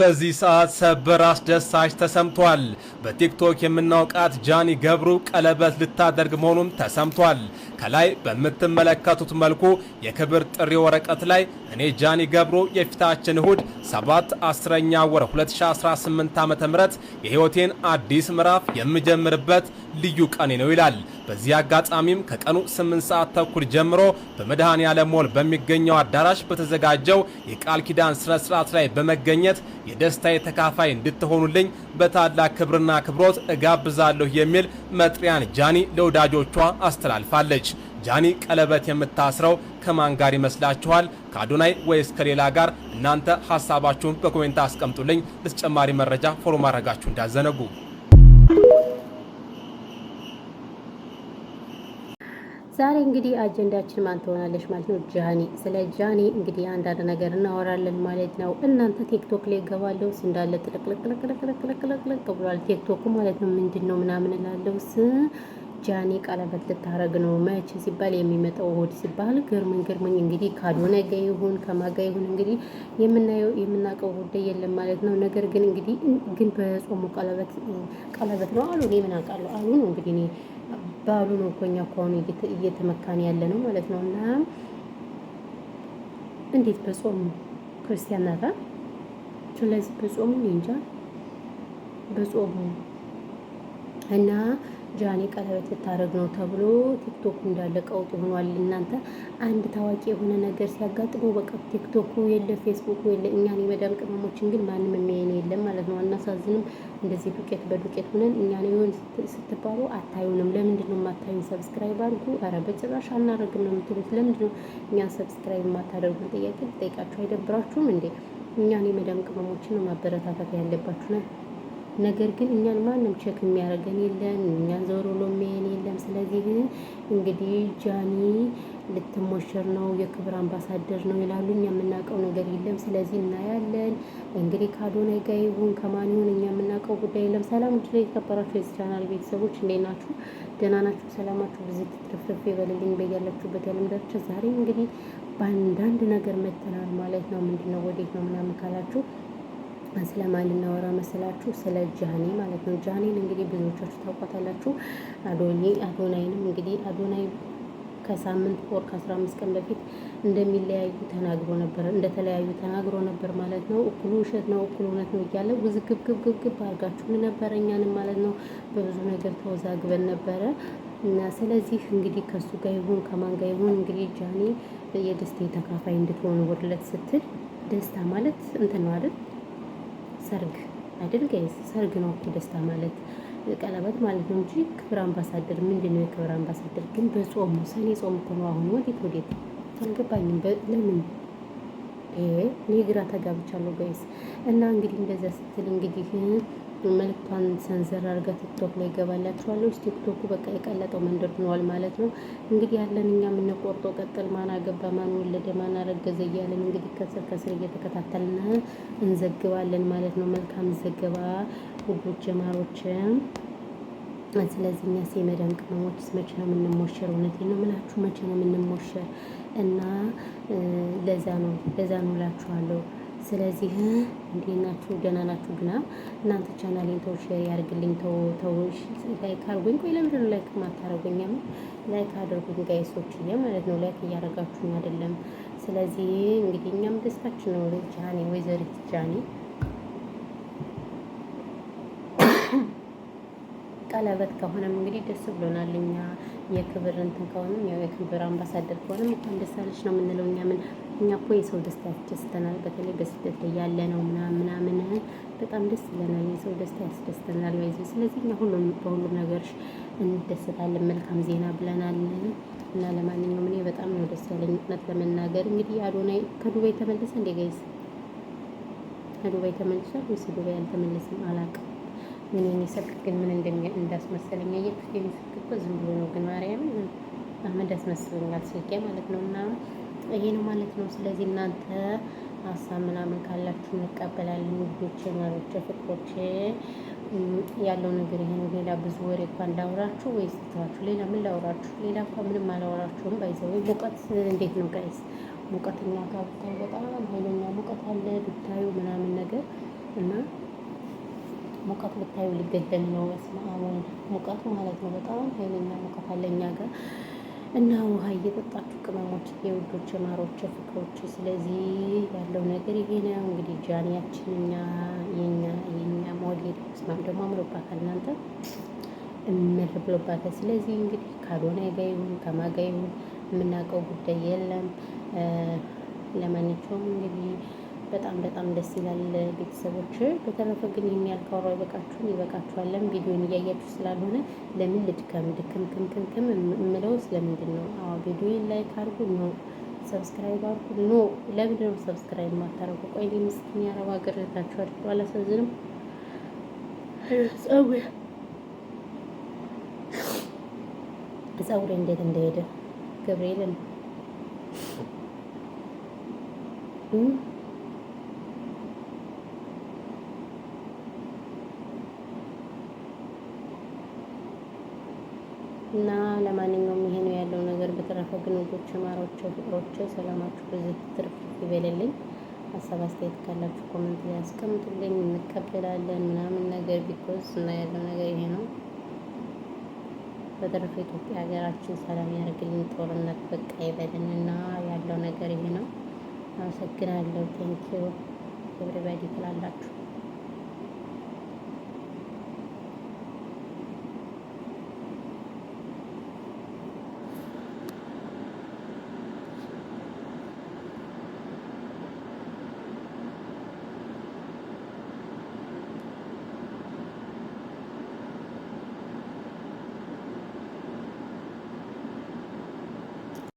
በዚህ ሰዓት ሰበር አስደሳች ተሰምቷል። በቲክቶክ የምናውቃት ጃኒ ገብሩ ቀለበት ልታደርግ መሆኑም ተሰምቷል። ከላይ በምትመለከቱት መልኩ የክብር ጥሪ ወረቀት ላይ እኔ ጃኒ ገብሩ የፊታችን እሁድ 7/10ኛ ወር 2018 ዓ.ም የህይወቴን አዲስ ምዕራፍ የምጀምርበት ልዩ ቀኔ ነው ይላል። በዚህ አጋጣሚም ከቀኑ 8 ሰዓት ተኩል ጀምሮ በመድኃኔዓለም ሞል በሚገኘው አዳራሽ በተዘጋጀው የቃል ኪዳን ስነ ስርዓት ላይ በመገኘት የደስታዬ ተካፋይ እንድትሆኑልኝ በታላቅ ክብርና ክብሮት እጋብዛለሁ የሚል መጥሪያን ጃኒ ለወዳጆቿ አስተላልፋለች። ጃኒ ቀለበት የምታስረው ከማን ጋር ይመስላችኋል? ከአዶናይ ወይስ ከሌላ ጋር? እናንተ ሐሳባችሁን በኮሜንት አስቀምጡልኝ። ለተጨማሪ መረጃ ፎሎ ማድረጋችሁ እንዳዘነጉ። ዛሬ እንግዲህ አጀንዳችን ማን ትሆናለች ማለት ነው? ጃኒ። ስለ ጃኒ እንግዲህ አንዳንድ ነገር እናወራለን ማለት ነው። እናንተ ቲክቶክ ላይ ገባለሁ እንዳለ ጥልቅልቅልቅልቅልቅልቅልቅ ብሏል ቲክቶክ ማለት ነው። ምንድን ነው ምናምን እላለሁ። ጃኒ ቀለበት ልታረግ ነው መቼ ሲባል የሚመጣው እሑድ ሲባል ግርምን እንግዲህ ከአዶናይ ጋር ይሁን ከማጋ ይሁን እንግዲህ የምናውቀው ጉዳይ የለም ማለት ነው። ነገር ግን እንግዲህ በጾሙ ቀለበት ነው አሉ። እኔ ምን አውቃለሁ አሉ ነው እንግዲህ እኔ ባሉ ነው እኮ እኛ እኮ አሁን እየተመካን ያለ ነው ማለት ነው። እና እንዴት በጾም ክርስቲያን ናታ? ስለዚህ በጾሙ እንጃ በጾሙ እና ጃኒ ቀለበት ልታረግ ነው ተብሎ ቲክቶክ እንዳለ ቀውጥ ሆኗል። እናንተ አንድ ታዋቂ የሆነ ነገር ሲያጋጥመው በቃ ቲክቶኩ የለ ፌስቡኩ የለ። እኛን የመዳም ቅመሞችን ግን ማንም የሚያየን የለም ማለት ነው። አናሳዝንም? እንደዚህ ዱቄት በዱቄት ሆነን እኛን ይሆን ስትባሉ አታዩንም። ለምንድን ነው የማታዩን? ሰብስክራይብ አድርጉ። ኧረ በጭራሽ አናረግም ነው የምትሉት። ለምንድን ነው እኛን ሰብስክራይብ የማታደርጉን? ጥያቄ ጠይቃችሁ አይደብራችሁም እንዴ? እኛን የመዳም ቅመሞችን ነው ማበረታታት ያለባችሁ ነው። ነገር ግን እኛን ማንም ቼክ የሚያደርገን የለን፣ እኛን ዞር ብሎ የሚያየን የለም። ስለዚህ እንግዲህ ጃኒ ልትሞሸር ነው፣ የክብር አምባሳደር ነው ይላሉ። እኛ የምናውቀው ነገር የለም። ስለዚህ እናያለን እንግዲህ ከአዶናይ ጋር ይሁን ከማን ይሁን እኛ የምናውቀው ጉዳይ የለም። ሰላም ውድ ላይ የተከበራችሁ የዚህ ቻናል ቤተሰቦች እንዴት ናችሁ? ደህና ናችሁ? ሰላማችሁ ብዙ ትርፍርፍ ይበልልኝ በያላችሁበት ያለም ዳርቻ። ዛሬም እንግዲህ በአንዳንድ ነገር መተናል ማለት ነው። ምንድነው ወዴት ነው ምናምን ካላችሁ ስለማን ልናወራ መሰላችሁ? ስለ ጃኒ ማለት ነው። ጃኒን እንግዲህ ብዙዎቻችሁ ታውቋታላችሁ። አዶናይንም እንግዲህ አዶናይ ከሳምንት ወር ከ15 ቀን በፊት እንደሚለያዩ እንደተለያዩ ተናግሮ ነበር ማለት ነው። እኩሉ ውሸት ነው እኩሉ እውነት ነው እያለ ውዝግብግብግብ አድርጋችሁን ነበረ እኛንም ማለት ነው። በብዙ ነገር ተወዛግበን ነበረ እና ስለዚህ እንግዲህ ከሱ ጋር ይሁን ከማን ጋር ይሁን እንግዲህ ጃኒ የደስታ ተካፋይ እንድትሆኑ ወርለት ስትል ደስታ ማለት እንትን ነው አይደል? ሰርግ አይደል ጋይስ? ሰርግ ነው እኮ ደስታ ማለት ቀለበት ማለት ነው እንጂ ክብር አምባሳደር ምንድን ነው? የክብር አምባሳደር ግን በጾሙ ሰኔ ጾም እኮ ነው። አሁን ወዴት አልገባኝም። ለምን እኔ ግራ ተጋብቻለሁ ጋይስ። እና እንግዲህ እንደዛ ስትል እንግዲህ መልክቷን ሰንዘር አድርጋ ቲክቶክ ላይ ይገባላችኋለሁ። ቲክቶኩ በቃ የቀለጠው መንደር ሆኗል ማለት ነው። እንግዲህ ያለን እኛ የምንቆርጠው ቀጥል ማን አገባ ማን ወለደ ማን አረገዘ እያለን እንግዲህ ከስር እየተከታተልን እንዘግባለን ማለት ነው። መልካም ዘገባ ውዶች ጀማሮችም። ስለዚህ እኛ የመዳም ቅመሞችስ መቼ ነው የምንሞሸር? እውነቴን ነው የምላችሁ መቼ ነው የምንሞሸር? እና ለዛ ነው እላችኋለሁ። ስለዚህ እንዴት ናችሁ? ደህና ናችሁ? ግና እናንተ ቻናሌን ተው ሼር ያርግልኝ፣ ተው ላይክ አድርጉኝ። ቆይ ለምንድን ነው ላይክ ማታረጉኝ? ላይክ አድርጉኝ ጋይሶችዬ ማለት ነው። ላይክ እያደረጋችሁኝ አይደለም። ስለዚህ እንግዲህ እኛም ደስታችን ነው። ጃኒ ወይዘሪት ጃኒ ቀለበት ከሆነም እንግዲህ ደስ ብሎናል። እኛ የክብር እንትን ከሆነም ያው የክብር አምባሳደር ከሆነም እንኳን ደስ አለሽ ነው የምንለው። እኛ እኮ የሰው ደስታ ያስደስተናል። በተለይ በስደት ላይ ያለ ነው ምናምን በጣም ደስ ይለናል። የሰው ደስታ ያስደስተናል ወይስ? ስለዚህ እኛ በሁሉም ነገር እንደሰታለን። መልካም ዜና ብለናል እና ለማንኛውም እኔ በጣም ነው ደስ ያለኝ እውነት ለመናገር። እንግዲህ አዶናይ ከዱባይ ተመለሰ እንዴ ጋይስ? ከዱባይ ተመልሷል ወይስ ዱባይ አልተመለሰም? አላውቅም። ምን ስልክ ግን ምን እንዳስመሰለኝ አየሁት። የሚስልክ እኮ ዝም ብሎ ነው ግን ማርያም አህመድ አስመስሎኛል ስልኬ ማለት ነው። እና ይሄ ነው ማለት ነው። ስለዚህ እናንተ ሀሳብ ምናምን ካላችሁ እንቀበላለን። ውዶቼ ማሮቼ ፍቅሮቼ ያለው ነገር ይሄ ነው። ሌላ ብዙ ወሬ እንኳን ላውራችሁ ወይስ ትታችሁ ሌላ ምን ላውራችሁ? ሌላ እንኳን ምንም አላወራችሁም። ባይዘው ሙቀት እንዴት ነው ጋይስ? ሙቀተኛ ጋር ብታዩ በጣም ኃይለኛ ሙቀት አለ ብታዩ ምናምን ነገር እና ሙቀት ብታዩ ሊገደል ነው። ስማሙን ሙቀት ማለት ነው። በጣም ኃይለኛ ሙቀት አለ እኛ ጋር እና ውሃ እየጠጣችሁ ቅመሞች፣ የውዶች ማሮች፣ ፍቅሮች። ስለዚህ ያለው ነገር ይሄ ነው እንግዲህ ጃኒያችን የኛ ሞዴል ስማም ደግሞ አምሮባታል እናንተ እምር ብሎባታል። ስለዚህ እንግዲህ ካልሆነ ጋ ይሁን ከማጋ ይሁን የምናውቀው ጉዳይ የለም። ለማንኛውም እንግዲህ በጣም ደስ ይላል ቤተሰቦች። በተረፈ ግን ይህን ያልካወራው ይበቃችኋለን። ቪዲዮን እያያችሁ ስላልሆነ ለምን ድክም የምለው ስለምንድን ነው? አዎ ቪዲዮን ላይክ አድርጉ፣ ኖ ሰብስክራይብ አድርጉ። ኖ ለምንድን ነው ሰብስክራይብ የማታደርጉ? ቆይ ምስኪን የአረብ ሀገር እህታችሁ አድርጎ አላሳዝንም? ፀጉሬ እንዴት እንደሄደ ገብርኤልን እና ለማንኛውም ይሄ ነው ያለው ነገር። በተረፈ ግን ወዶች ማሮች፣ ፍቅሮች ሰላማችሁ በዚህ ትርፍ ይበልልኝ። ሀሳብ አስተያየት ካላችሁ ኮሜንት ላይ አስቀምጡልኝ፣ እንቀበላለን ምናምን ነገር ቢኮዝ እና ያለው ነገር ይሄ ነው። በተረፈ ኢትዮጵያ ሀገራችን ሰላም ያደርግልን፣ ጦርነት በቃ ይበልን እና ያለው ነገር ይሄ ነው። አመሰግናለሁ። ቴንኪው ኤቭሪባዲ ትላላችሁ።